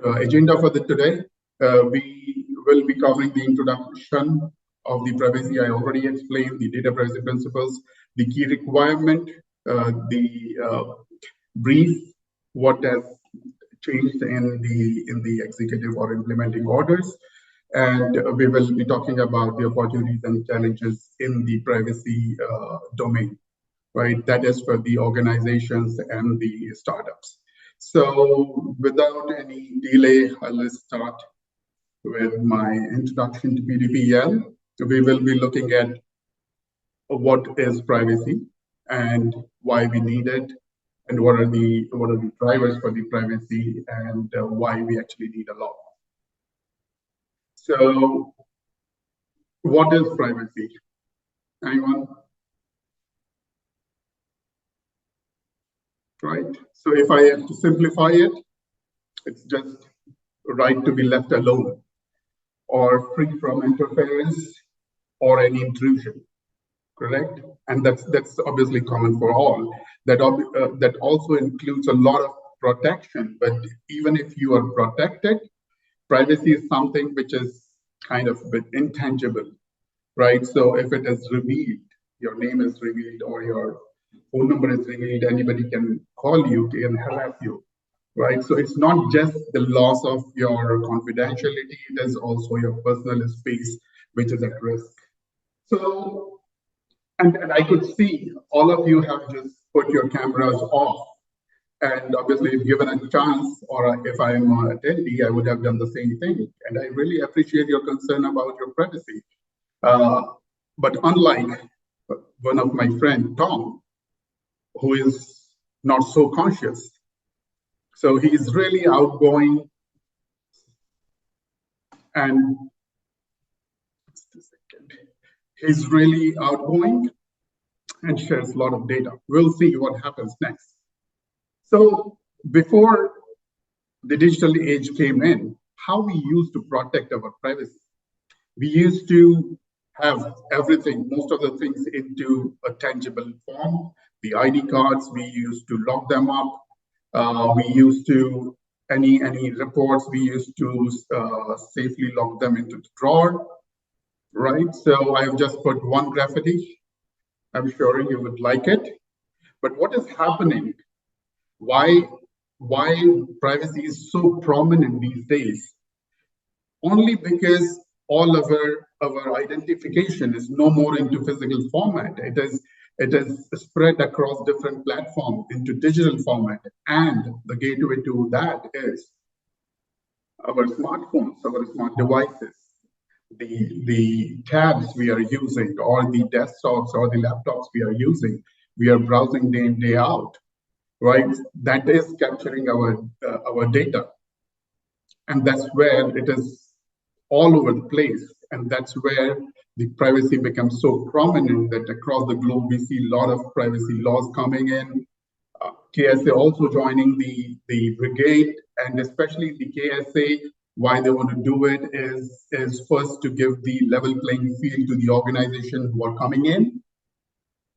agenda for today. We will be covering the introduction of the privacy. I already explained the data privacy principles, the key requirement, the brief, what has changed in the executive or implementing orders, and we will be talking about the opportunities and challenges in the privacy domain, right? That is for the organizations and the startups. So without any delay, I'll start with my introduction to PDPL. We will be looking at what is privacy and why we need it, and what are the drivers for the privacy, and why we actually need a law. So what is privacy? Anyone? Right. So if I have to simplify it, it's just right to be left alone or free from interference or any intrusion. Correct? And that's obviously common for all. That also includes a lot of protection. But even if you are protected, privacy is something which is kind of a bit intangible, right? So if it is revealed, your name is revealed or your phone number is revealed, anybody can call you, can harass you, right? So it's not just the loss of your confidentiality, it is also your personal space which is at risk. So, and I could see all of you have just put your cameras off. And obviously, if given a chance, or if I am an attendee, I would have done the same thing. And I really appreciate your concern about your privacy. But unlike one of my friend, Tom, who is not so conscious. So he is really outgoing and he's really outgoing and shares a lot of data. We'll see what happens next. So before the digital age came in, how we used to protect our privacy? We used to have everything, most of the things into a tangible form. The ID cards, we used to lock them up. We used to, any reports, we used to safely lock them into the drawer, right? So I've just put one graffiti. I'm sure you would like it. But what is happening? Why privacy is so prominent these days? Only because all of our identification is no more into physical format. It is spread across different platforms into digital format. And the gateway to that is our smartphones, our smart devices, the tabs we are using, or the desktops or the laptops we are using. We are browsing day in, day out, right? That is capturing our data. And that's where it is all over the place. And that's where the privacy becomes so prominent that across the globe, we see a lot of privacy laws coming in. KSA also joining the brigade, and especially the KSA, why they want to do it is first to give the level playing field to the organizations who are coming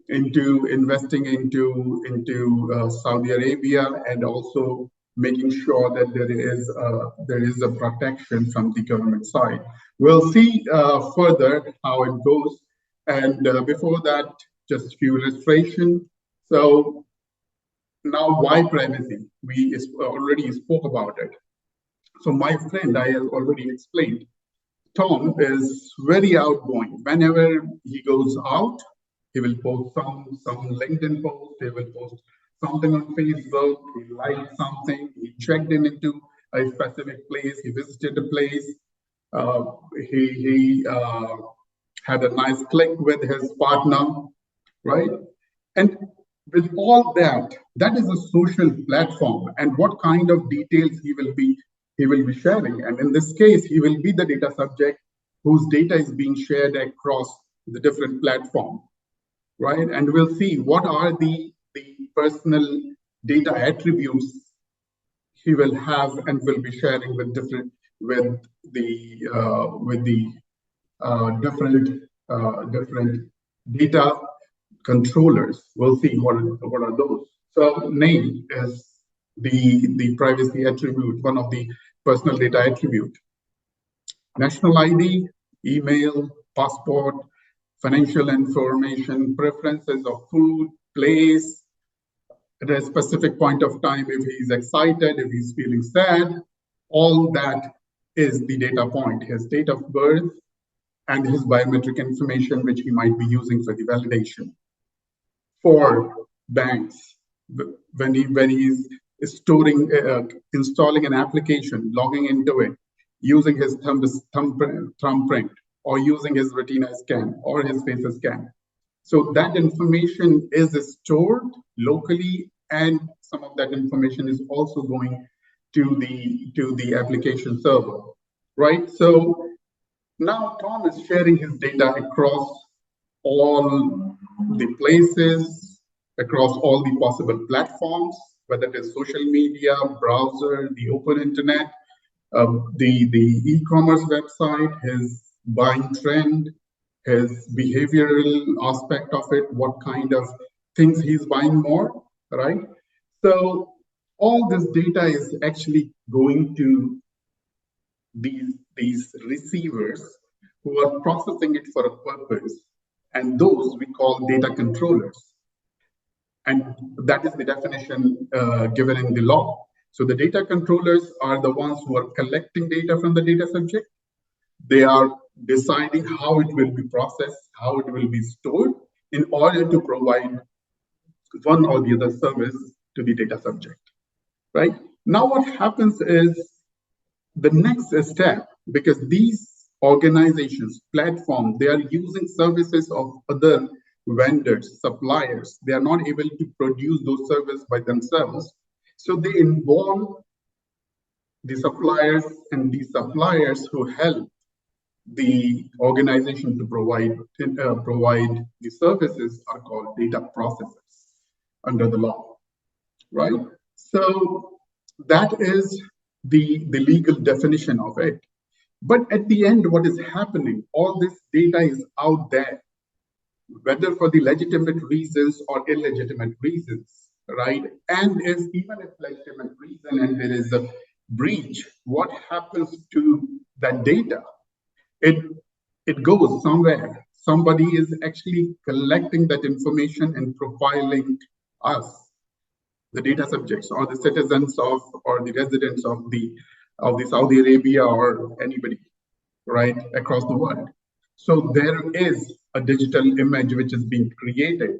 into investing into Saudi Arabia, and also making sure that there is a protection from the government side. We'll see further how it goes. And before that, just a few illustration. So now, why privacy? We already spoke about it. So my friend, I have already explained, Tom is very outgoing. Whenever he goes out, he will post some LinkedIn post, he will post something on Facebook, he liked something, he checked into a specific place, he visited a place, he had a nice click with his partner, right? And with all that, that is a social platform, and what kind of details he will be sharing. And in this case, he will be the data subject whose data is being shared across the different platforms, right? And we'll see what are the personal data attributes he will have and will be sharing with different different data controllers. We'll see what are those. So name is the privacy attribute, one of the personal data attribute. National ID, email, passport, financial information, preferences of food, place, at a specific point of time, if he's excited, if he's feeling sad, all that is the data point, his date of birth and his biometric information, which he might be using for the validation. For banks, when he's installing an application, logging into it, using his thumbprint, or using his retina scan or his face scan. So that information is stored locally, and some of that information is also going to the application server, right? So now Tom is sharing his data across all the places, across all the possible platforms, whether it is social media, browser, the open internet, the e-commerce website, his buying trend, his behavioral aspect of it, what kind of things he's buying more, right? So all this data is actually going to these receivers who are processing it for a purpose, and those we call data controllers. And that is the definition given in the law. So the data controllers are the ones who are collecting data from the data subject. They are deciding how it will be processed, how it will be stored in order to provide one or the other service to the data subject, right? Now what happens is the next step, because these organizations, platforms, they are using services of other vendors, suppliers. They are not able to produce those services by themselves. So they involve the suppliers, and the suppliers who help the organization to provide the services are called data processors under the law, right? So that is the legal definition of it. But at the end, what is happening? All this data is out there, whether for the legitimate reasons or illegitimate reasons, right? And even if legitimate reason and there is a breach, what happens to that data? It goes somewhere. Somebody is actually collecting that information and profiling us, the data subjects, or the citizens of, or the residents of the Saudi Arabia, or anybody, right, across the world. So there is a digital image which is being created,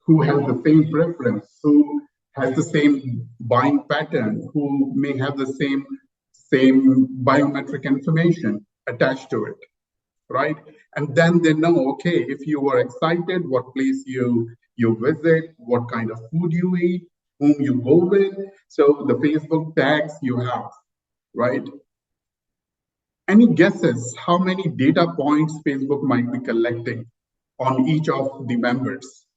who has the same preference, who has the same buying pattern, who may have the same biometric information attached to it, right? And then they know, okay, if you are excited, what place you visit, what kind of food you eat, whom you go with. So the Facebook tags you have, right? Any guesses how many data points Facebook might be collecting on each of the members?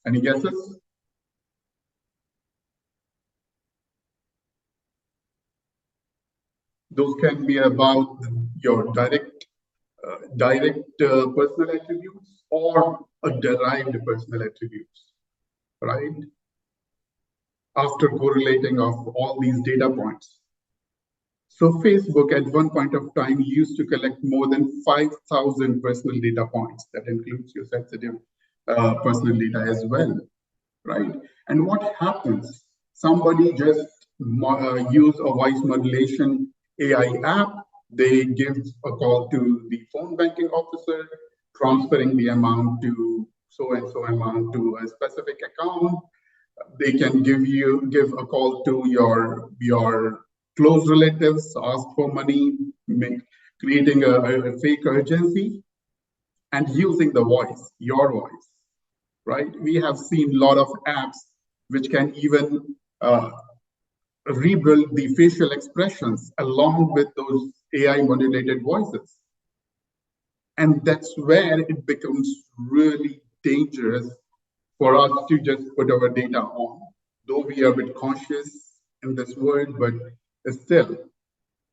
Any guesses? Those can be about your direct personal attributes or a derived personal attributes, right? After correlating of all these data points. So Facebook at one point of time used to collect more than 5,000 personal data points. That includes your sensitive personal data as well, right? And what happens? Somebody just use a voice modulation AI app. They give a call to the phone banking officer, transferring the amount to so and so amount to a specific account. They can give a call to your close relatives, ask for money, creating a fake urgency, and using the voice, your voice, right? We have seen a lot of apps which can even rebuild the facial expressions along with those AI modulated voices. And that's where it becomes really dangerous for us to just put our data on. Though we are a bit conscious in this world, but still,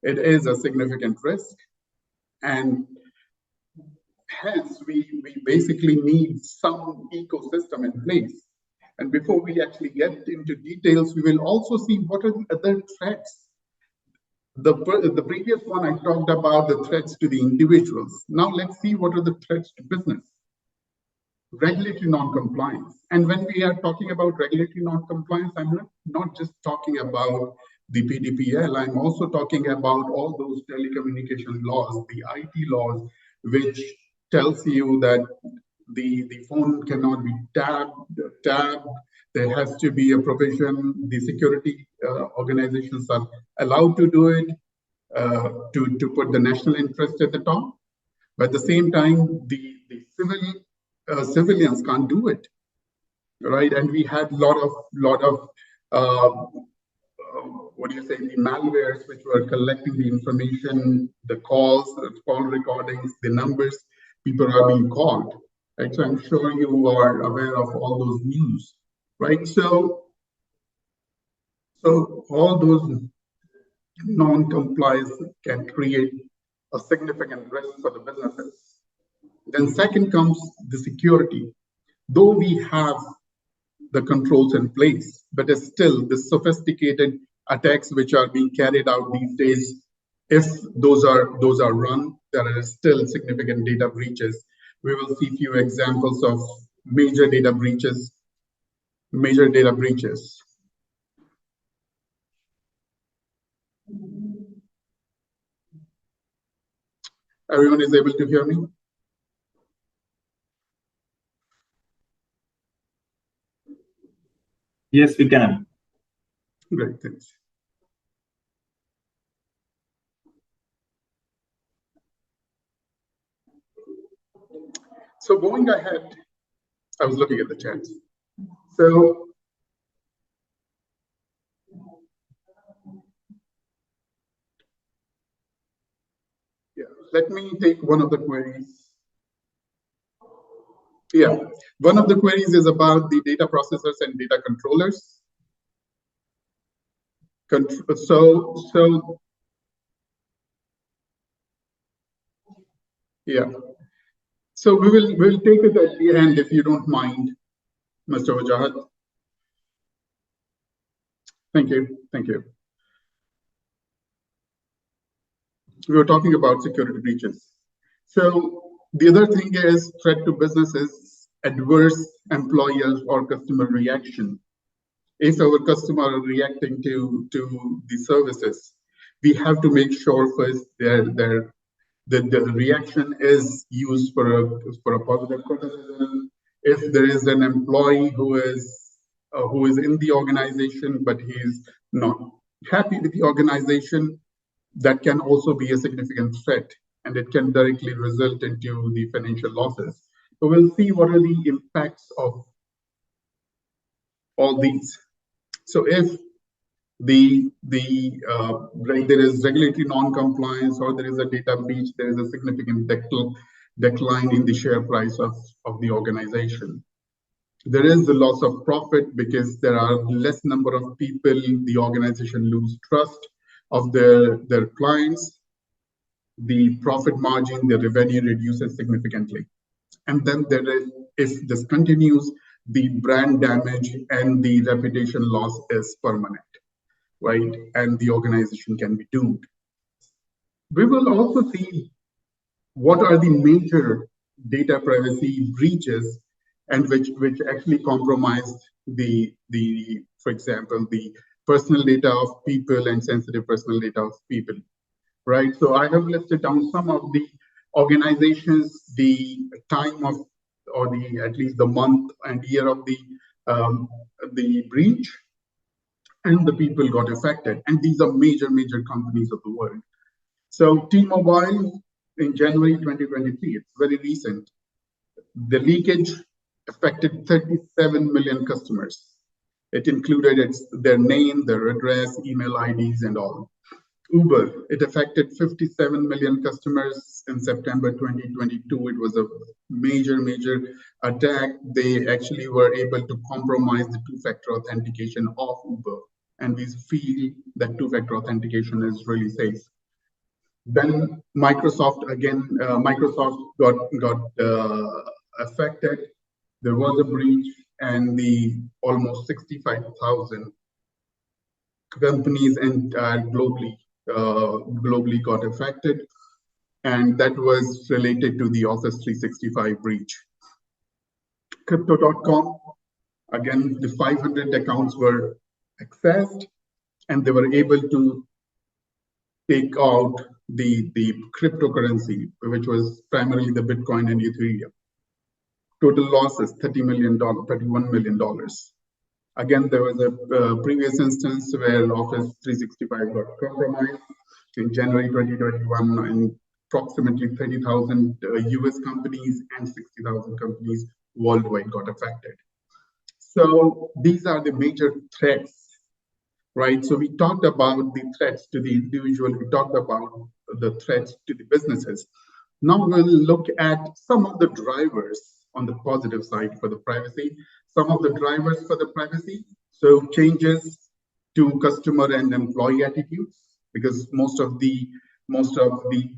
it is a significant risk. And hence, we basically need some ecosystem in place And before we actually get into details, we will also see what are the other threats. The previous one, I talked about the threats to the individuals. Now let's see what are the threats to business. Regulatory non-compliance. And when we are talking about regulatory non-compliance, I'm not just talking about the PDPL, I'm also talking about all those telecommunication laws, the IT laws, which tells you that the phone cannot be tabbed. There has to be a provision. The security organizations are allowed to do it to put the national interest at the top. But at the same time, the civilians can't do it, right? And we had a lot of what do you say, the malwares which were collecting the information, the calls, the call recordings, the numbers, people are being called, right? So I'm sure you are aware of all those news, right? So all those non-compliance can create a significant risk for the businesses. Then second comes the security. Though we have the controls in place, but still the sophisticated attacks which are being carried out these days, if those are run, there are still significant data breaches. We will see few examples of major data breaches. Everyone is able to hear me? Yes, we can. Great, thanks. So going ahead, I was looking at the chat. So yeah, let me take one of the queries. Yeah, one of the queries is about the data processors and data controllers. Yeah. So we'll take it at the end if you don't mind, Mr. Wajahat. Thank you. We were talking about security breaches. So the other thing is threat to businesses, adverse employers or customer reaction. If our customer are reacting to the services, we have to make sure first the reaction is used for a positive criticism. If there is an employee who is in the organization but he is not happy with the organization, that can also be a significant threat, and it can directly result into the financial losses. So we'll see what are the impacts of all these. So if there is regulatory non-compliance or there is a data breach, there is a significant decline in the share price of the organization. There is the loss of profit because there are less number of people, the organization lose trust of their clients, the profit margin, the revenue reduces significantly. And then there is, if this continues, the brand damage and the reputation loss is permanent, right? And the organization can be doomed. We will also see what are the major data privacy breaches and which actually compromised for example, the personal data of people and sensitive personal data of people, right? So I have listed down some of the organizations, the time of, or at least the month and year of the breach, and the people got affected. And these are major companies of the world. So T-Mobile in January 2023, it's very recent. The leakage affected 37 million customers. It included their name, their address, email IDs, and all. Uber, it affected 57 million customers in September 2022. It was a major attack. They actually were able to compromise the two-factor authentication of Uber. And we feel that two-factor authentication is really safe. Then Microsoft, again, Microsoft got affected. There was a breach. and the almost 65,000 companies and globally got affected, and that was related to the Office 365 breach. Crypto.com, again, the 500 accounts were accessed, and they were able to take out the cryptocurrency, which was primarily the Bitcoin and Ethereum. Total losses, $31 million. Again, there was a previous instance where Office 365 got compromised in January 2021, and approximately 30,000 US companies and 60,000 companies worldwide got affected. So these are the major threats, right? So we talked about the threats to the individual, we talked about the threats to the businesses. Now we'll look at some of the drivers on the positive side for the privacy, some of the drivers for the privacy. So changes to customer and employee attitudes, because most of the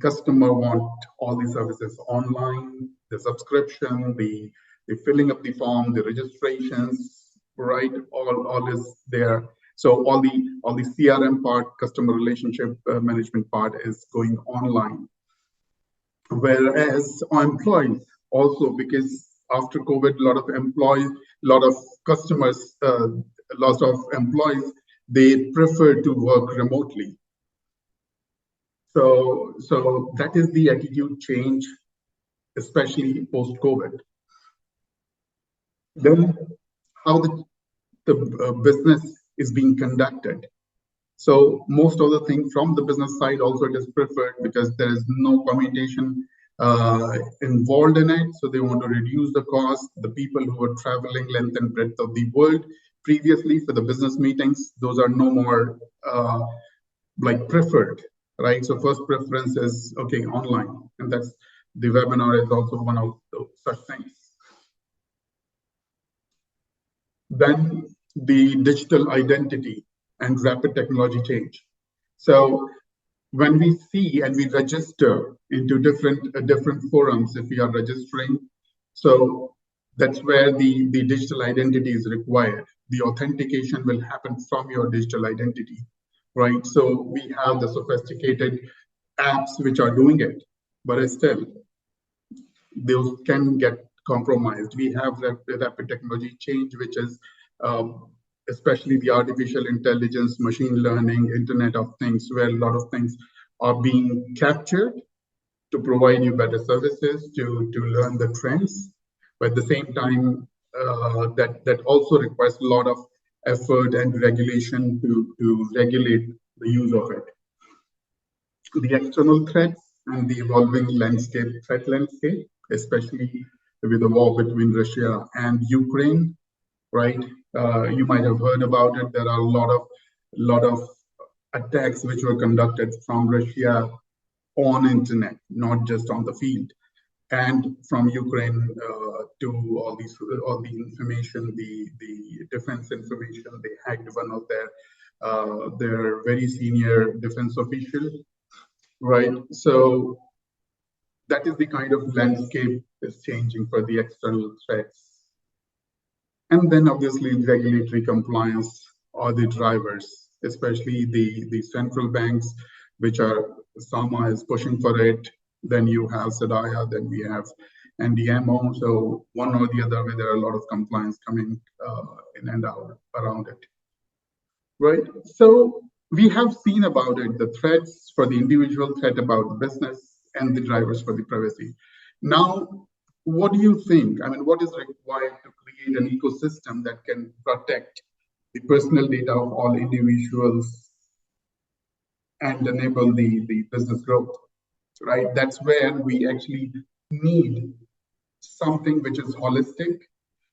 customer want all the services online, the subscription, the filling up the form, the registrations, right? All is there. So all the CRM part, customer relationship management part, is going online. Whereas employees also, because after COVID, a lot of customers, lots of employees, they prefer to work remotely. So that is the attitude change, especially post-COVID. Then how the business is being conducted. So most of the things from the business side also it is preferred, because there is no commutation involved in it. So they want to reduce the cost. The people who are traveling length and breadth of the world previously for the business meetings, those are no more like preferred, right? So first preference is, okay, online. And that's the webinar is also one of those such things. Then the digital identity and rapid technology change. So when we see and we register into different forums, if we are registering, so that's where the digital identity is required. The authentication will happen from your digital identity, right? So we have the sophisticated apps which are doing it, but still those can get compromised. We have rapid technology change, which is especially the artificial intelligence, machine learning, Internet of Things, where a lot of things are being captured to provide you better services, to learn the trends. But at the same time, that also requires a lot of effort and regulation to regulate the use of it. The external threats and the evolving threat landscape, especially with the war between Russia and Ukraine, right? You might have heard about it. There are a lot of attacks which were conducted from Russia on internet, not just on the field, and from Ukraine to all the information, the defense information. They hacked one of their very senior defense official, right? So that is the kind of landscape is changing for the external threats. And then obviously regulatory compliance are the drivers, especially the central banks, which are, SAMA is pushing for it. Then you have SEDAIA, then we have NDMO. So one or the other way, there are a lot of compliance coming in and out around it, right? So we have seen about it, the threats for the individual, threat about the business, and the drivers for the privacy. Now, what do you think? I mean, what is required to create an ecosystem that can protect the personal data of all individuals and enable the business growth, right? That's where we actually need something which is holistic,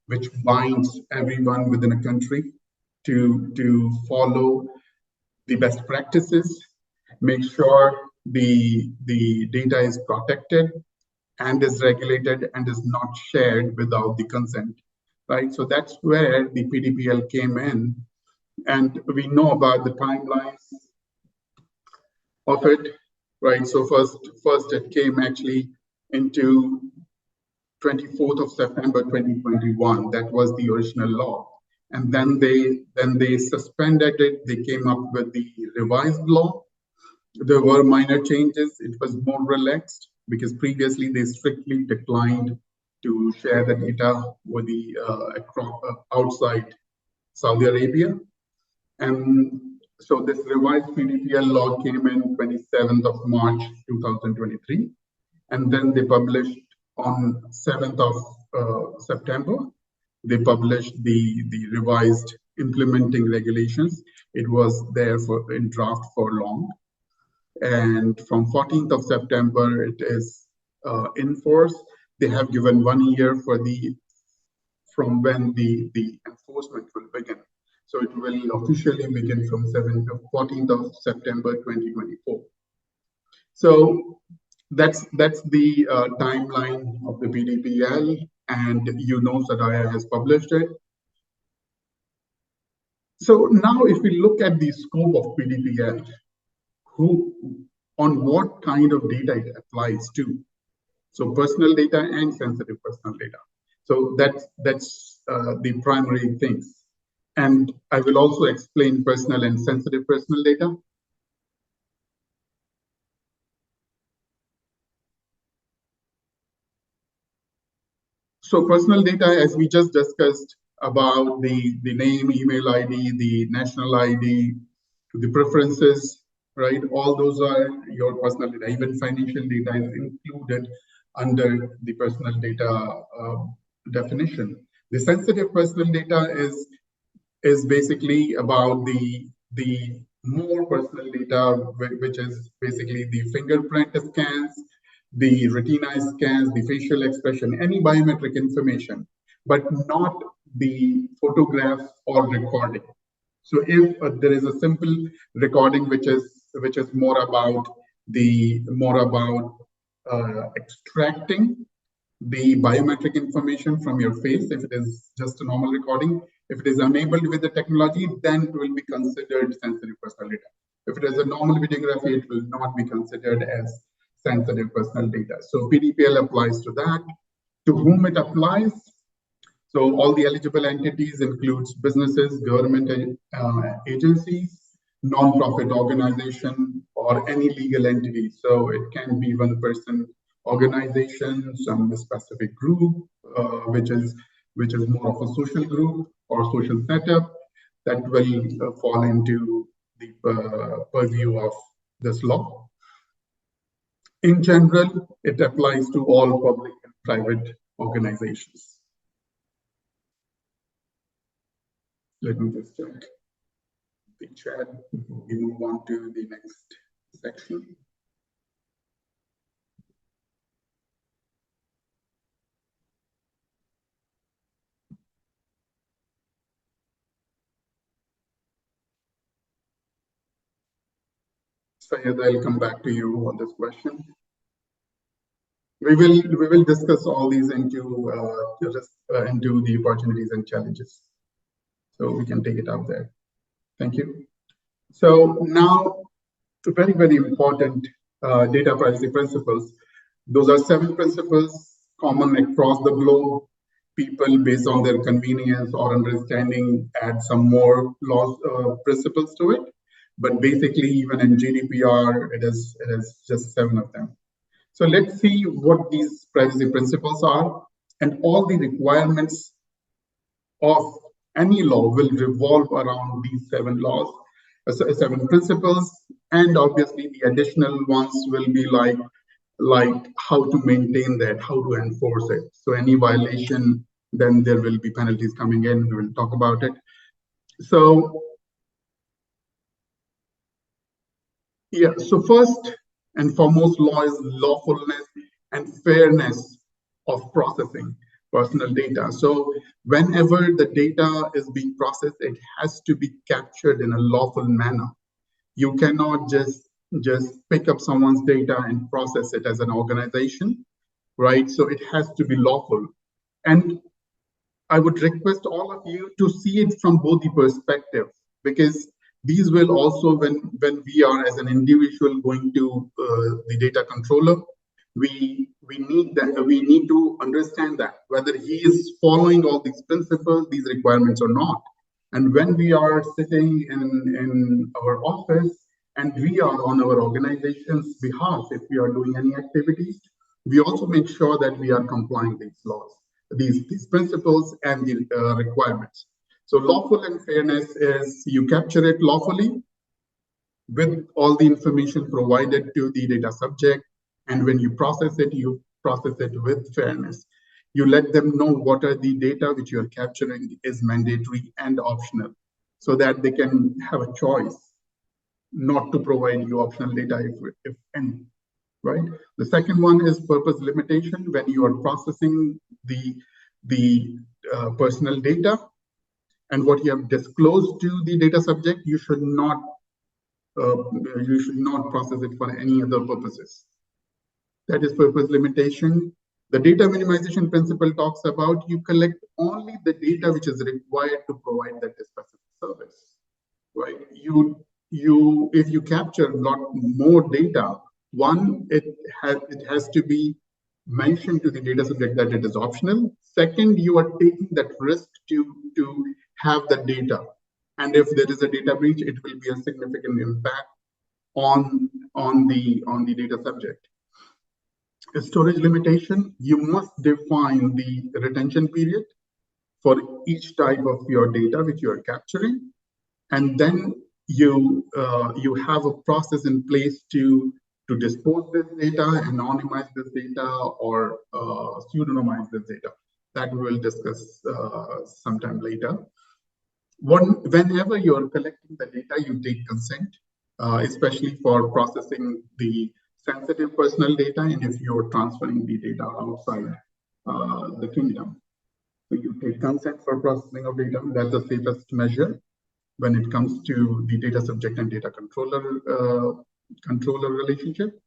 which binds everyone within a country to follow the best practices, make sure the data is protected and is regulated and is not shared without the consent, right? So that's where the PDPL came in, and we know about the timelines of it, right? So first it came actually into 24th of September 2021. That was the original law. And then they suspended it. They came up with the revised law. There were minor changes. It was more relaxed because previously they strictly declined to share the data with the outside Saudi Arabia. And so this revised PDPL law came in 27th of March 2023. And then they published on 7th of September, they published the revised implementing regulations. It was there in draft for long. And from 14th of September, it is in force. They have given 1 year from when the enforcement will begin. So it will officially begin from 14th of September 2024. So that's the timeline of the PDPL, and you know Sadaya has published it. So now if we look at the scope of PDPL, on what kind of data it applies to. So personal data and sensitive personal data. So that's the primary things. And I will also explain personal and sensitive personal data. So personal data, as we just discussed about the name, email ID, the national ID, the preferences, right? All those are your personal data. Even financial data is included under the personal data definition. The sensitive personal data is basically about the more personal data, which is basically the fingerprint scans, the retina scans, the facial expression, any biometric information, but not the photographs or recording. So if there is a simple recording which is more about extracting the biometric information from your face, if it is just a normal recording, if it is enabled with the technology, then it will be considered sensitive personal data. If it is a normal videography, it will not be considered as sensitive personal data. So PDPL applies to that. To whom it applies? So all the eligible entities includes businesses, government agencies, non-profit organization, or any legal entity. So it can be one person organization, some specific group, which is more of a social group or social setup that will fall into the purview of this law. In general, it applies to all public and private organizations. Let me just check the chat before we move on to the next section. Sayed, I'll come back to you on this question. We will discuss all these into the opportunities and challenges. So we can take it out there. Thank you. So now, very, very important data privacy principles. Those are 7 principles common across the globe. People, based on their convenience or understanding, add some more laws principles to it. But basically, even in GDPR, it is just 7 of them. So let's see what these privacy principles are, and all the requirements of any law will revolve around these 7 laws, 7 principles, and obviously the additional ones will be like how to maintain that, how to enforce it. So any violation, then there will be penalties coming in. We will talk about it. So yeah, so first and foremost, law is lawfulness and fairness of processing personal data. So whenever the data is being processed, it has to be captured in a lawful manner. You cannot just pick up someone's data and process it as an organization, right? So it has to be lawful. And I would request all of you to see it from both the perspectives, because these will also, when we are as an individual going to the data controller, we we need to understand that whether he is following all these principles, these requirements or not. And when we are sitting in our office and we are on our organization's behalf, if we are doing any activities, we also make sure that we are complying these laws, these principles and the requirements. So lawful and fairness is you capture it lawfully with all the information provided to the data subject. And when you process it with fairness. You let them know what are the data which you are capturing is mandatory and optional, so that they can have a choice not to provide you optional data if any, right? The second one is purpose limitation. When you are processing the personal data and what you have disclosed to the data subject, you should not process it for any other purposes. That is purpose limitation. The data minimization principle talks about you collect only the data which is required to provide that specific service, right? If you capture a lot more data, one, it has to be mentioned to the data subject that it is optional. Second, you are taking that risk to have the data. And if there is a data breach, it will be a significant impact on the data subject. A storage limitation, you must define the retention period for each type of your data which you are capturing, and then you have a process in place to dispose this data, anonymize this data, or pseudonymize this data. That we will discuss sometime later. Whenever you are collecting the data, you take consent, especially for processing the sensitive personal data, and if you're transferring the data outside the kingdom. So you take consent for processing of data. That's the safest measure when it comes to the data subject and data controller relationship.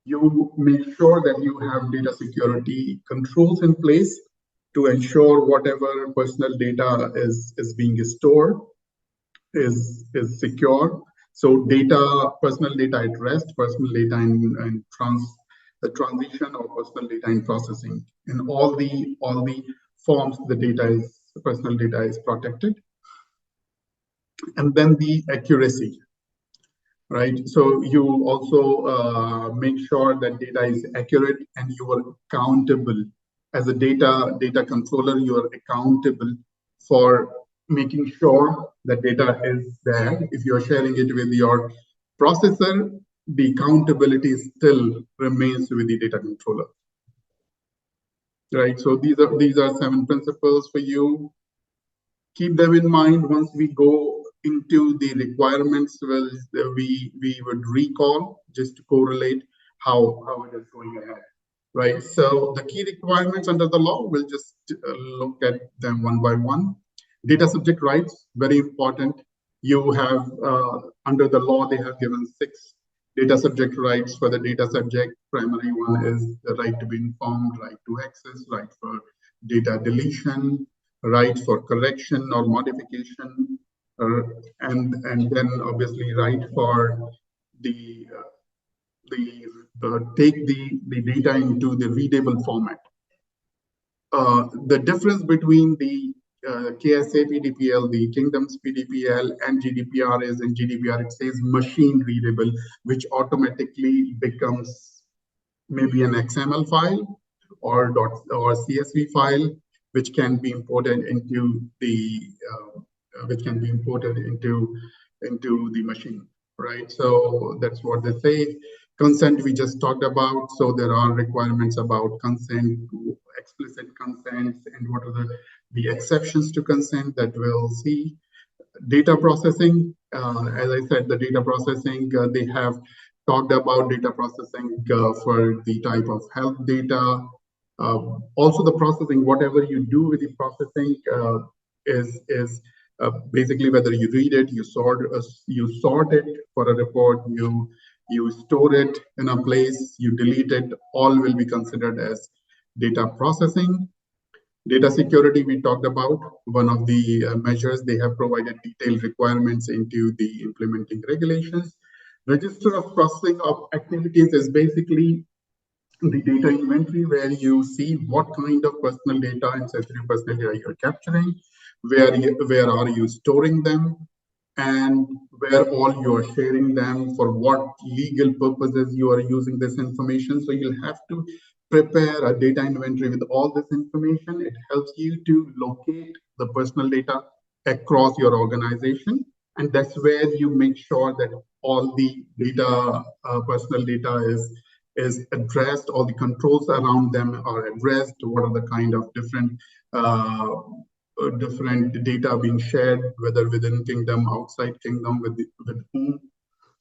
You make sure that you have data security controls in place to ensure whatever personal data is being stored is secure. So personal data at rest, personal data in the transition, or personal data in processing. In all the forms, the personal data is protected. And then the accuracy, right? So you also make sure that data is accurate and you are accountable. As a data controller, you are accountable for making sure that data is there. If you're sharing it with your processor, the accountability still remains with the data controller, right? So these are 7 principles for you. Keep them in mind. Once we go into the requirements, well, we would recall just to correlate how it is going ahead, right? So the key requirements under the law, we'll just look at them one by one. Data subject rights, very important. You have, under the law, they have given 6 data subject rights for the data subject. Primary one is the right to be informed, right to access, right for data deletion, right for correction or modification, and then obviously right for take the data into the readable format. The difference between the KSA PDPL, the Kingdom's PDPL, and GDPR is in GDPR it says machine readable, which automatically becomes maybe an XML file or CSV file, which can be imported into the machine, right? So that's what they say. Consent we just talked about. So there are requirements about consent, explicit consents, and what are the exceptions to consent that we'll see. Data processing, as I said, the data processing, they have talked about data processing for the type of health data. Also the processing, whatever you do with the processing is basically whether you read it, you sort it for a report, you store it in a place, you delete it, all will be considered as data processing. Data security we talked about. One of the measures, they have provided detailed requirements into the implementing regulations. Register of processing of activities is basically the data inventory, where you see what kind of personal data and sensitive personal data you're capturing, where are you storing them, and where all you are sharing them, for what legal purposes you are using this information. So you'll have to prepare a data inventory with all this information. It helps you to locate the personal data across your organization. And that's where you make sure that all the data, personal data is addressed, all the controls around them are addressed, what are the kind of different data being shared, whether within kingdom, outside kingdom, with whom.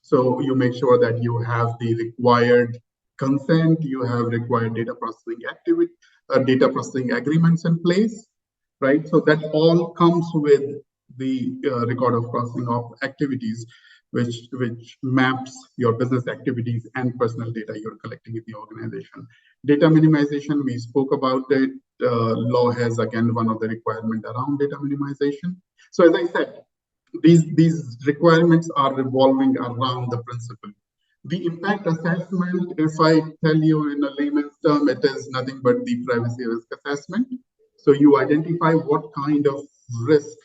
So you make sure that you have the required consent, you have required data processing activity, data processing agreements in place, right? So that all comes with the record of processing of activities, which maps your business activities and personal data you're collecting in the organization. Data minimization, we spoke about it. Law has, again, one of the requirements around data minimization. So as I said, these requirements are revolving around the principle. The impact assessment, if I tell you in a layman's term, it is nothing but the privacy risk assessment. So you identify what kind of risk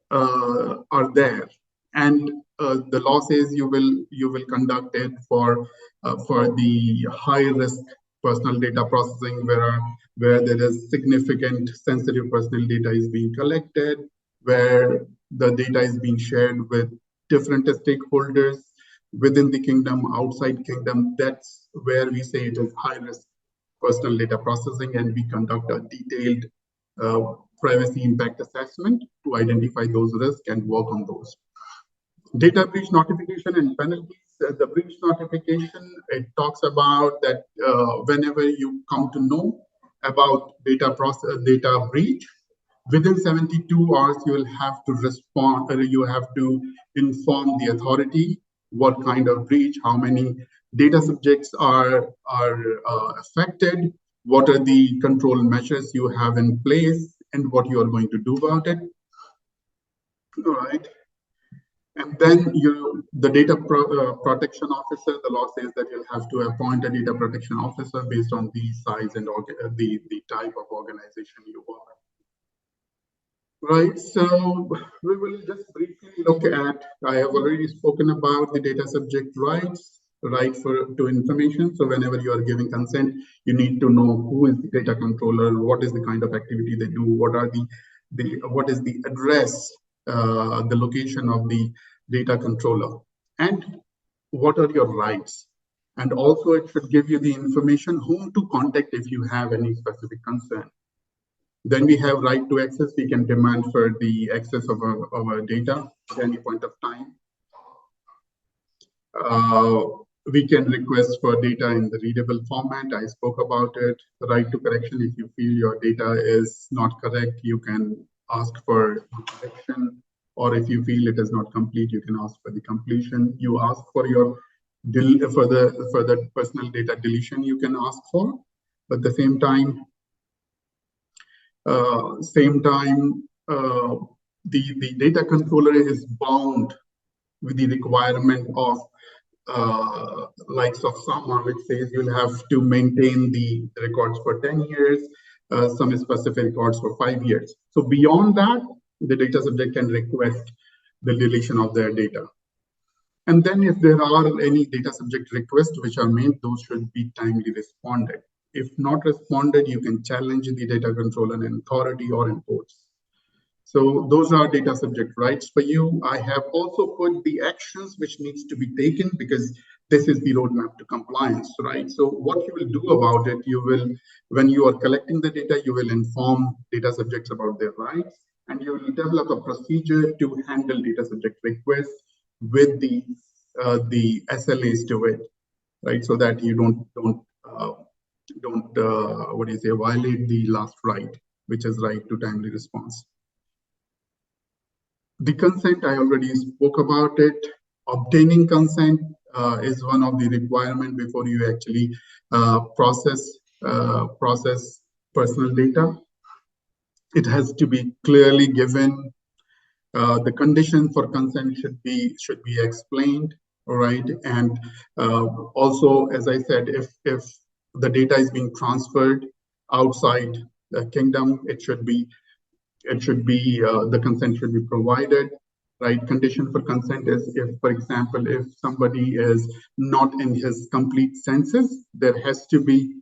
are there, and the law says you will conduct it for the high risk personal data processing, where there is significant sensitive personal data is being collected, where the data is being shared with different stakeholders within the kingdom, outside kingdom. That's where we say it is high risk personal data processing, and we conduct a detailed privacy impact assessment to identify those risks and work on those. Data breach notification and penalties. The breach notification, it talks about that whenever you come to know about data breach, within 72 hours, you will have to respond, or you have to inform the authority what kind of breach, how many data subjects are affected, what are the control measures you have in place, and what you are going to do about it. All right. And then the data protection officer, the law says that you'll have to appoint a data protection officer based on the size and the type of organization you are. Right, so we will just briefly look at, I have already spoken about the data subject rights, right to information. So whenever you are giving consent, you need to know who is the data controller, what is the kind of activity they do, what is the address, the location of the data controller, and what are your rights. And also it should give you the information whom to contact if you have any specific concern. Then we have right to access. We can demand for the access of our data at any point of time. We can request for data in the readable format. I spoke about it. The right to correction. If you feel your data is not correct, you can ask for correction. Or if you feel it is not complete, you can ask for the completion. You ask for your further personal data deletion, you can ask for. But at the same time, the data controller is bound with the requirement of likes of SAMA, which says you'll have to maintain the records for 10 years, some specific records for 5 years. So beyond that, the data subject can request the deletion of their data. And then if there are any data subject requests which are made, those should be timely responded. If not responded, you can challenge the data controller and authority or in courts. So those are data subject rights for you. I have also put the actions which needs to be taken, because this is the roadmap to compliance, right? So what you will do about it, you will, when you are collecting the data, you will inform data subjects about their rights, and you will develop a procedure to handle data subject requests with the SLAs to it, right? So that you don't violate the last right, which is right to timely response. The consent, I already spoke about it. Obtaining consent is one of the requirements before you actually process personal data. It has to be clearly given. The condition for consent should be explained, all right? And also, as I said, if the data is being transferred outside the kingdom, the consent should be provided, right? Condition for consent is if, for example, if somebody is not in his complete senses, there has to be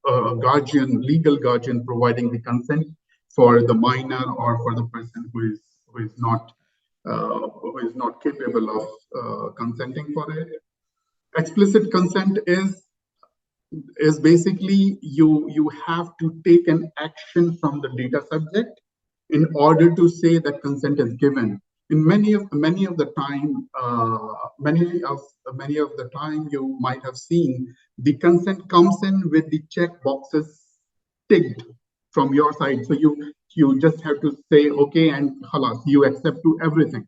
a guardian, legal guardian, providing the consent for the minor or for the person who is not capable of consenting for it. Explicit consent is basically you have to take an action from the data subject in order to say that consent is given. In many of the time you might have seen the consent comes in with the check boxes ticked from your side. So you just have to say okay and halas, you accept to everything,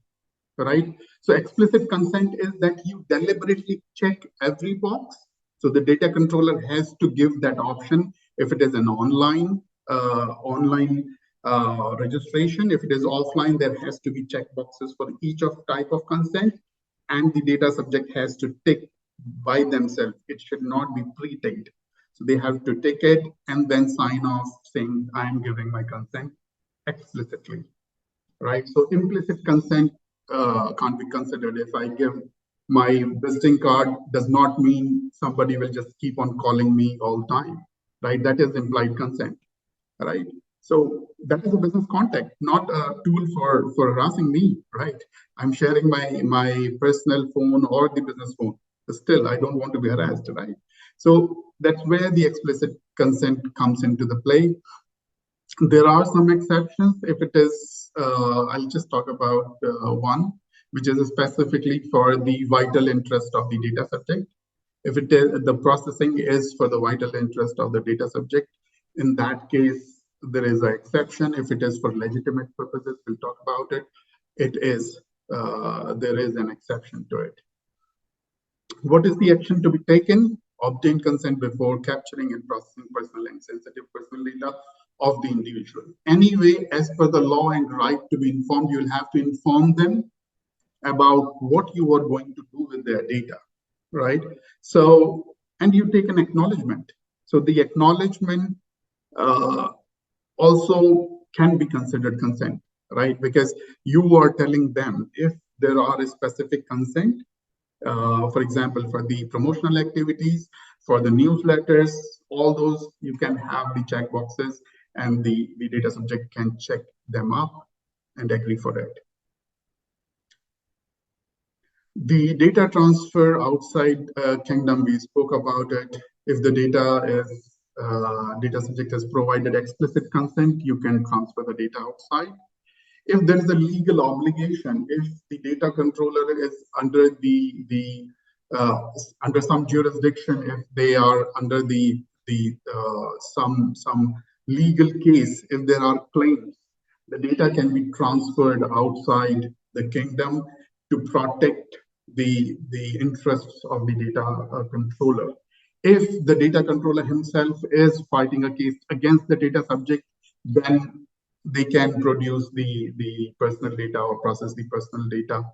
right? So explicit consent is that you deliberately check every box. So the data controller has to give that option if it is an online registration. If it is offline, there has to be check boxes for each of type of consent, and the data subject has to tick by themselves. It should not be pre-ticked. So they have to tick it and then sign off saying, I am giving my consent explicitly, right? So implicit consent can't be considered. If I give my visiting card, does not mean somebody will just keep on calling me all the time, right? That is implied consent, right? So that is a business contact, not a tool for harassing me, right? I'm sharing my personal phone or the business phone, but still I don't want to be harassed, right? So that's where the explicit consent comes into the play. There are some exceptions. If it is, I'll just talk about one, which is specifically for the vital interest of the data subject. If it is, the processing is for the vital interest of the data subject, in that case, there is an exception. If it is for legitimate purposes, we'll talk about it. There is an exception to it. What is the action to be taken? Obtain consent before capturing and processing personal and sensitive personal data of the individual. Anyway, as per the law and right to be informed, you'll have to inform them about what you are going to do with their data, right? So, and you take an acknowledgement. So the acknowledgement also can be considered consent, right? Because you are telling them if there are a specific consent, for example, for the promotional activities, for the newsletters, all those, you can have the check boxes and the data subject can check them up and agree for it. The data transfer outside kingdom, we spoke about it. If the data subject has provided explicit consent, you can transfer the data outside. If there is a legal obligation, if the data controller is under under some jurisdiction, if they are under some legal case, if there are claims, the data can be transferred outside the kingdom to protect the interests of the data controller. If the data controller himself is fighting a case against the data subject, then they can produce the personal data or process the personal data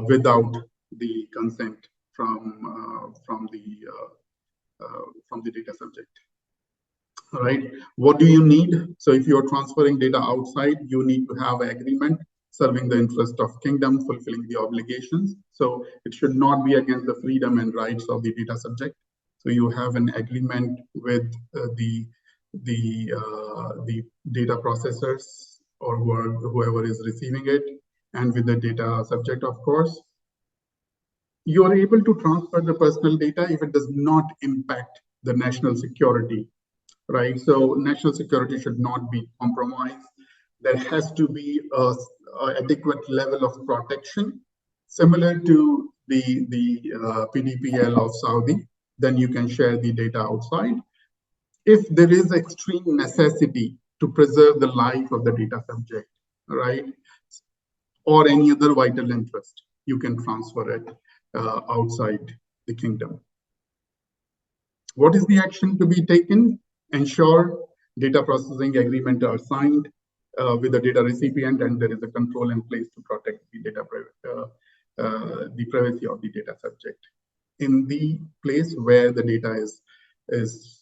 without the consent from the data subject. All right. What do you need? So if you're transferring data outside, you need to have an agreement serving the interest of kingdom, fulfilling the obligations. So it should not be against the freedom and rights of the data subject. So you have an agreement with the data processors or whoever is receiving it, and with the data subject, of course. You are able to transfer the personal data if it does not impact the national security, right? So national security should not be compromised. There has to be a adequate level of protection, similar to the PDPL of Saudi. Then you can share the data outside. If there is extreme necessity to preserve the life of the data subject, right, or any other vital interest, you can transfer it outside the kingdom. What is the action to be taken? Ensure data processing agreement are signed with the data recipient, and there is a control in place to protect the data the privacy of the data subject in the place where the data is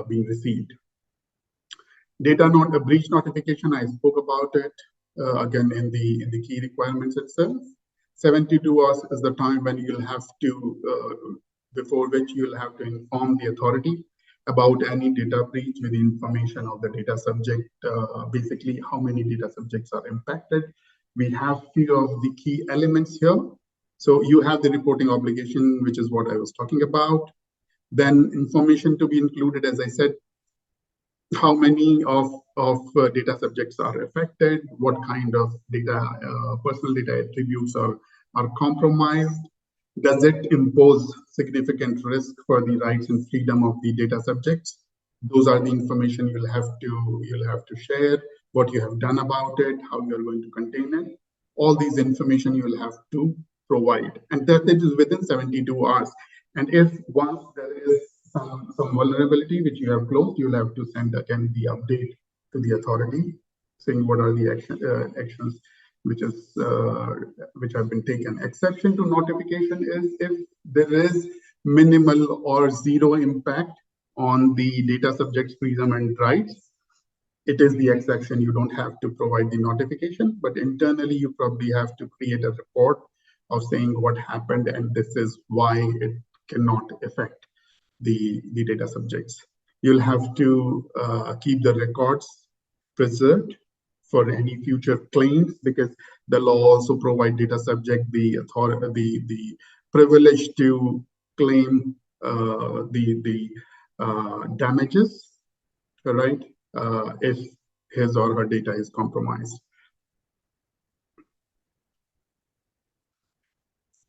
being received. Data breach notification, I spoke about it again in the key requirements itself. 72 hours is the time when you'll have to, before which you'll have to inform the authority about any data breach with the information of the data subject, basically how many data subjects are impacted. We have few of the key elements here. So you have the reporting obligation, which is what I was talking about. Then information to be included, as I said, how many of data subjects are affected, what kind of data, personal data attributes are compromised, does it impose significant risk for the rights and freedom of the data subjects? Those are the information you'll have to share, what you have done about it, how you're going to contain it. All these information you'll have to provide, and that it is within 72 hours. And if once there is some vulnerability which you have closed, you'll have to send again the update to the authority saying what are the actions which have been taken. Exception to notification is if there is minimal or zero impact on the data subject's freedom and rights. It is the exception. You don't have to provide the notification, but internally you probably have to create a report of saying what happened and this is why it cannot affect the data subjects. You'll have to keep the records preserved for any future claims, because the law also provides data subject the authority, the privilege to claim the damages, right? If his or her data is compromised.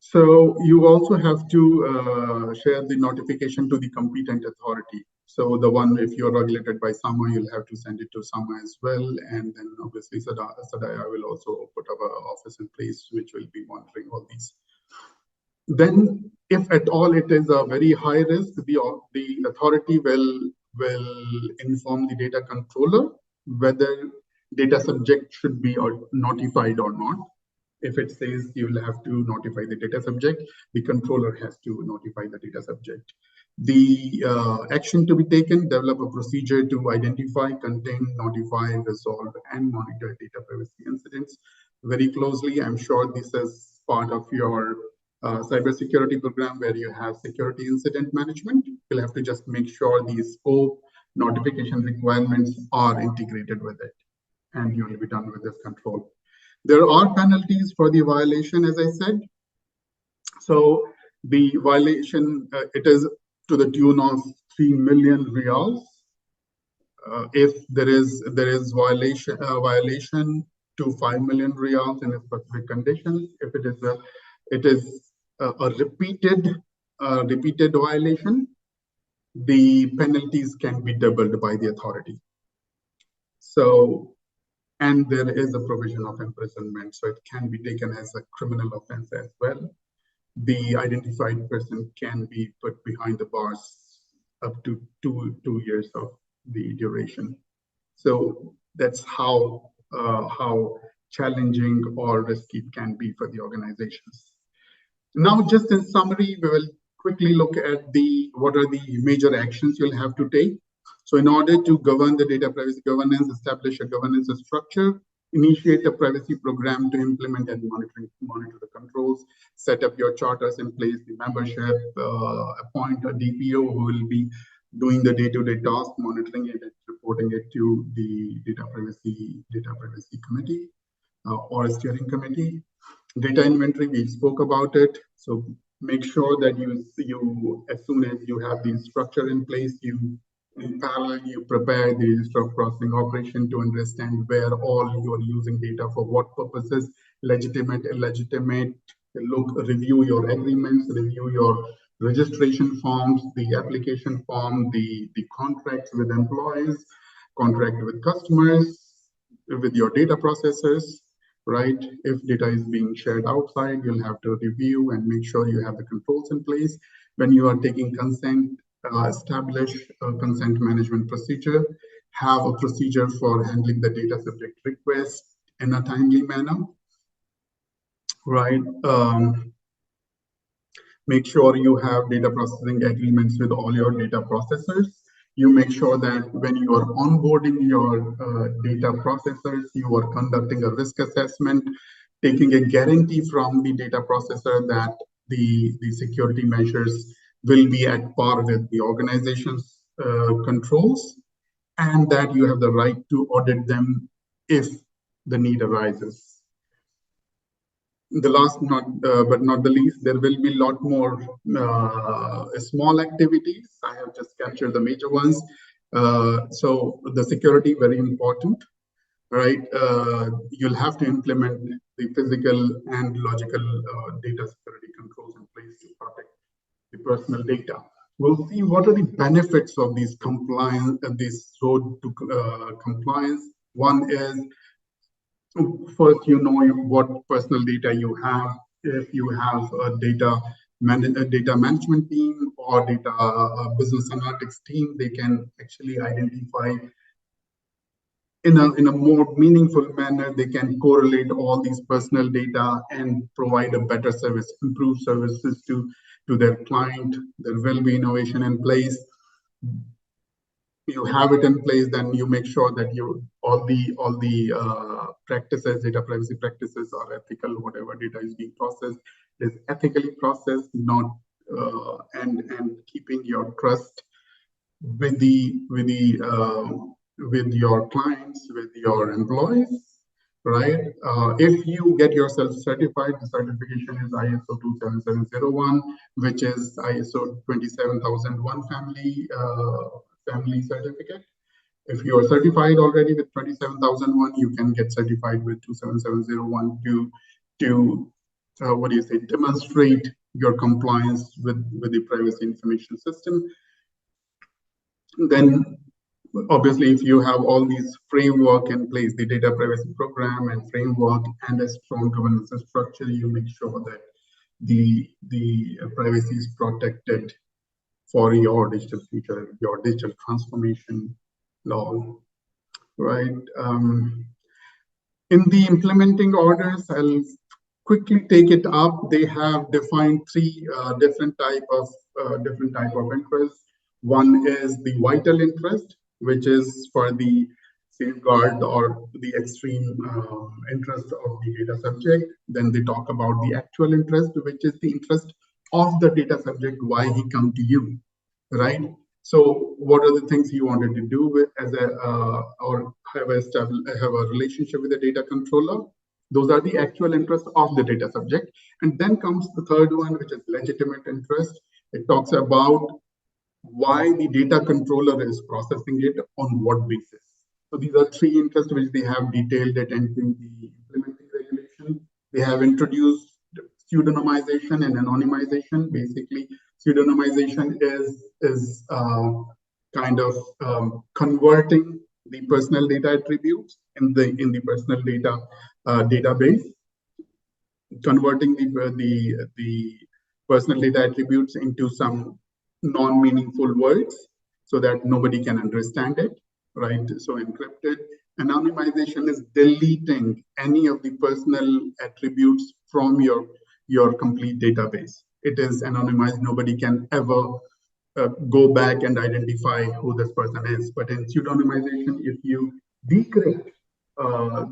So you also have to share the notification to the competent authority. So the one, if you're regulated by SAMA, you'll have to send it to SAMA as well. And then obviously SADAIA will also put up an office in place which will be monitoring all these. Then if at all it is a very high risk, the authority will inform the data controller whether data subject should be notified or not. If it says you will have to notify the data subject, the controller has to notify the data subject. The action to be taken: develop a procedure to identify, contain, notify, resolve, and monitor data privacy incidents very closely. I'm sure this is part of your cybersecurity program where you have security incident management. You'll have to just make sure the scope, notification requirements are integrated with it, and you will be done with this control. There are penalties for the violation, as I said. So the violation, it is to the tune of 3 million riyals. If there is violation to 5 million riyals in a specific conditions. If it is a repeated violation, the penalties can be doubled by the authority. So, and there is a provision of imprisonment, so it can be taken as a criminal offense as well. The identified person can be put behind the bars up to two years of the duration. So that's how challenging or risky it can be for the organizations. Now, just in summary, we will quickly look at what are the major actions you'll have to take. So in order to govern the data privacy governance, establish a governance structure, initiate a privacy program to implement and monitor the controls, set up your charters in place, the membership, appoint a DPO who will be doing the day-to-day task, monitoring it and reporting it to the data privacy committee or a steering committee. Data inventory, we spoke about it. So make sure that you as soon as you have the structure in place, in parallel, you prepare the register of processing operation to understand where all you are using data for what purposes, legitimate, illegitimate, review your agreements, review your registration forms, the application form, the contracts with employees, contract with customers, with your data processors, right? If data is being shared outside, you'll have to review and make sure you have the controls in place. When you are taking consent, establish a consent management procedure, have a procedure for handling the data subject request in a timely manner. right? Make sure you have data processing agreements with all your data processors. You make sure that when you are onboarding your data processors, you are conducting a risk assessment, taking a guarantee from the data processor that the security measures will be at par with the organization's controls, and that you have the right to audit them if the need arises. The last but not the least, there will be a lot more small activities. I have just captured the major ones. So the security, very important, right? You'll have to implement the physical and logical data security controls in place to protect the personal data. We'll see what are the benefits of these compliance, this road to compliance. One is, first, you know what personal data you have. If you have a data management team or data business analytics team, they can actually identify in a more meaningful manner. They can correlate all these personal data and provide a better service, improve services to their client. There will be innovation in place. You have it in place, then you make sure that all the practices, data privacy practices, are ethical. Whatever data is being processed is ethically processed, not and keeping your trust with with your clients, with your employees, right? If you get yourself certified, the certification is ISO 27701, which is ISO 27001 family certificate. If you are certified already with 27001, you can get certified with 27701 to what do you say, demonstrate your compliance with the privacy information system. Then obviously, if you have all these framework in place, the data privacy program and framework and a strong governance structure, you make sure that the privacy is protected for your digital future, your digital transformation law, right? In the implementing orders, I'll quickly take it up. They have defined three different type of interests. One is the vital interest, which is for the safeguard or the extreme interest of the data subject. Then they talk about the actual interest, which is the interest of the data subject, why he come to you, right? So what are the things you wanted to do with as a or have a relationship with the data controller? Those are the actual interests of the data subject. And then comes the third one, which is legitimate interest. It talks about why the data controller is processing it, on what basis. So these are three interests which they have detailed it into the implementing regulation. They have introduced pseudonymization and anonymization. Basically, pseudonymization is kind of converting the personal data attributes in the personal data database, converting the personal data attributes into some non-meaningful words so that nobody can understand it, right? So encrypted. Anonymization is deleting any of the personal attributes from your complete database. It is anonymized. Nobody can ever go back and identify who this person is. But in pseudonymization, if you decrypt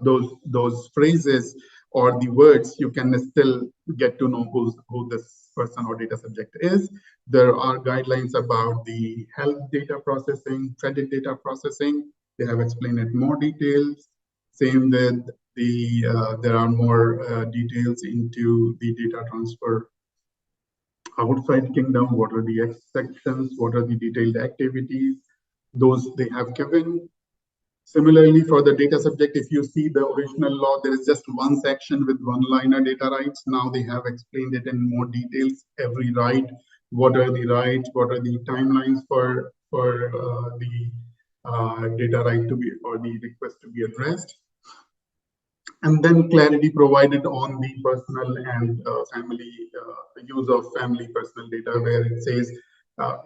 those phrases or the words, you can still get to know who this person or data subject is. There are guidelines about the health data processing, credit data processing. They have explained it more details. Same with there are more details into the data transfer outside kingdom. What are the exceptions? What are the detailed activities? Those they have given. Similarly, for the data subject, if you see the original law, there is just one section with one-liner data rights. Now they have explained it in more details. Every right, what are the rights, what are the timelines for the data right to be, or the request to be addressed. And then clarity provided on the personal and family use of family personal data, where it says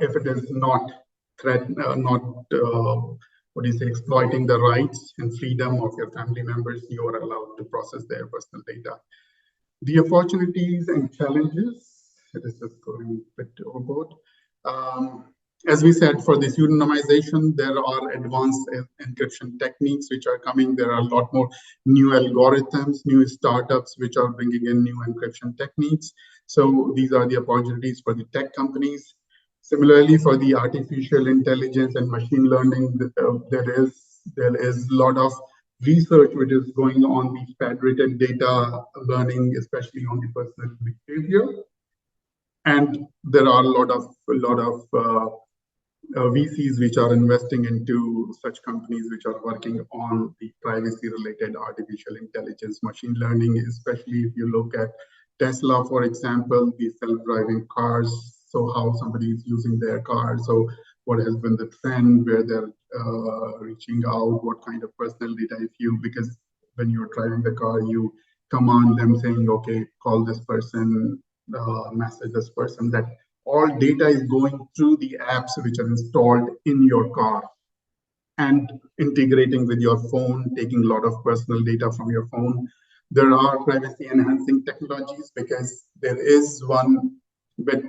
if it is not what do you say, exploiting the rights and freedom of your family members, you are allowed to process their personal data. The opportunities and challenges, this is going a bit overboard. As we said, for this pseudonymization, there are advanced encryption techniques which are coming. There are a lot more new algorithms, new startups which are bringing in new encryption techniques. So these are the opportunities for the tech companies. Similarly, for the artificial intelligence and machine learning, there is a lot of research which is going on the federated data learning, especially on the personal behavior. And there are a lot of VCs which are investing into such companies which are working on the privacy-related artificial intelligence, machine learning, especially if you look at Tesla, for example, the self-driving cars. So how somebody is using their car. So what has been the trend, where they're reaching out, what kind of personal data, because when you're driving the car, you command them saying, okay, call this person, message this person, that all data is going through the apps which are installed in your car and integrating with your phone, taking a lot of personal data from your phone. There are privacy enhancing technologies, because there is one bit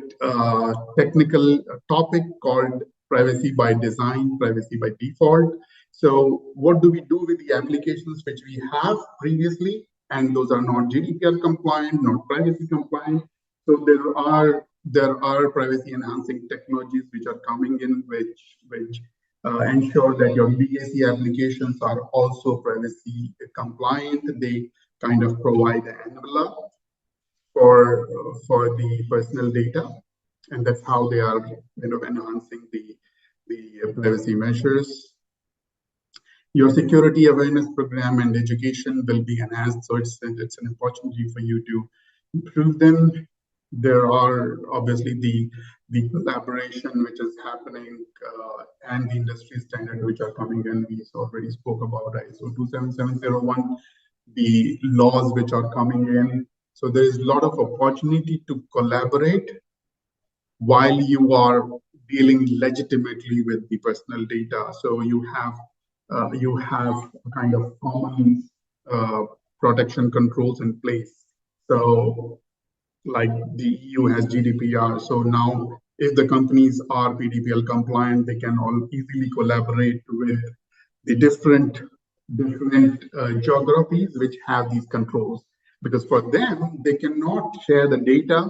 technical topic called privacy by design, privacy by default. So what do we do with the applications which we have previously, and those are not GDPR compliant, not privacy compliant? So there are privacy enhancing technologies which are coming in, which ensure that your legacy applications are also privacy compliant. They kind of provide an envelope for the personal data, and that's how they are enhancing the privacy measures. Your security awareness program and education will be enhanced, so it's an opportunity for you to improve them. There are obviously the collaboration which is happening and the industry standard which are coming in. We already spoke about ISO 27701, the laws which are coming in. So there is a lot of opportunity to collaborate while you are dealing legitimately with the personal data. So you have a kind of common protection controls in place. So like the EU has GDPR. So now if the companies are PDPL compliant, they can all easily collaborate with the different geographies which have these controls. Because for them, they cannot share the data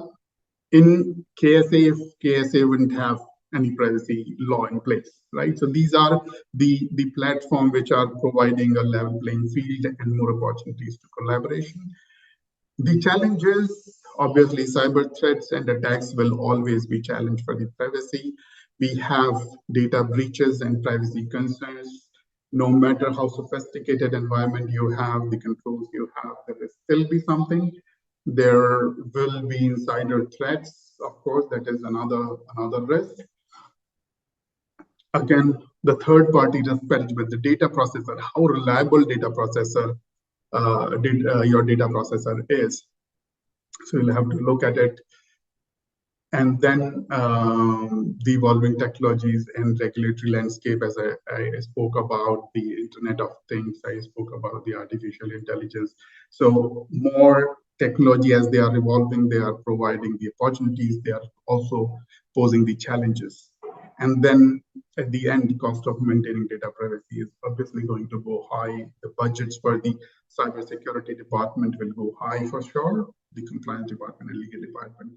in KSA if KSA wouldn't have any privacy law in place, right? So these are the platform which are providing a level playing field and more opportunities to collaboration. The challenges, obviously, cyber threats and attacks will always be challenged for the privacy. We have data breaches and privacy concerns. No matter how sophisticated environment you have, the controls you have, there will still be something. There will be insider threats, of course, that is another risk. Again, the third party respect with the data processor, how reliable data processor your data processor is. So you'll have to look at it. And then the evolving technologies and regulatory landscape, as I spoke about the Internet of Things, I spoke about the artificial intelligence. So more technology, as they are evolving, they are providing the opportunities, they are also posing the challenges. And then at the end, the cost of maintaining data privacy is obviously going to go high. The budgets for the cybersecurity department will go high for sure, the compliance department and legal department.